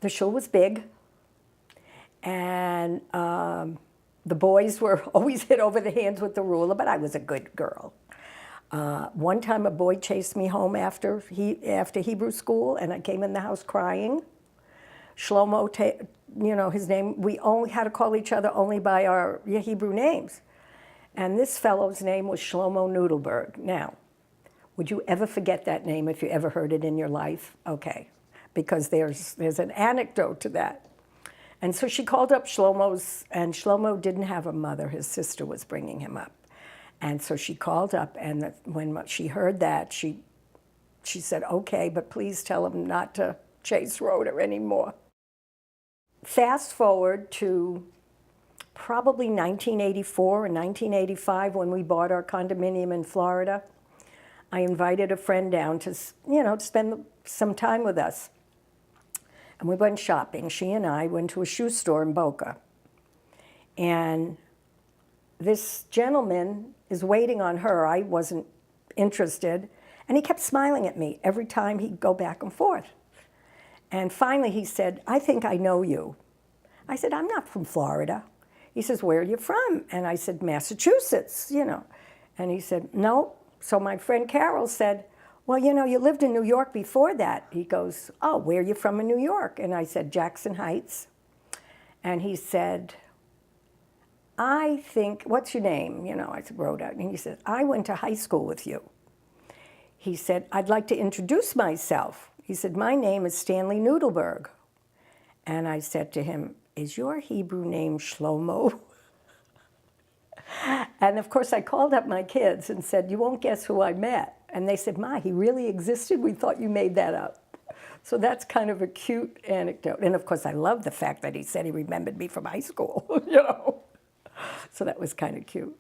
The shul was big, and the boys were always hit over the hands with the ruler, but I was a good girl. One time a boy chased me home after Hebrew school, and I came in the house crying. Shlomo, his name, we only had to call each other only by our Hebrew names. And this fellow's name was Shlomo Nudelberg. Now, would you ever forget that name if you ever heard it in your life? Okay, because there's an anecdote to that. And so she called up Shlomo's, and Shlomo didn't have a mother. His sister was bringing him up. And so she called up, and when she heard that, she said, okay, but please tell him not to chase Rhoda anymore. Fast forward to probably 1984 or 1985 when we bought our condominium in Florida. I invited a friend down to, spend some time with us. And we went shopping. She and I went to a shoe store in Boca. And this gentleman is waiting on her. I wasn't interested. And he kept smiling at me every time he'd go back and forth. And finally he said, I think I know you. I said, I'm not from Florida. He says, where are you from? And I said, Massachusetts, And he said, no. So my friend Carol said, well, you lived in New York before that. He goes, oh, where are you from in New York? And I said, Jackson Heights. And he said, I think, what's your name? I said, Rhoda. And he said, I went to high school with you. He said, I'd like to introduce myself. He said, my name is Stanley Nudelberg. And I said to him, is your Hebrew name Shlomo? And of course I called up my kids and said, you won't guess who I met. And they said, Ma, he really existed? We thought you made that up. So that's kind of a cute anecdote. And of course I love the fact that he said he remembered me from high school, So that was kind of cute.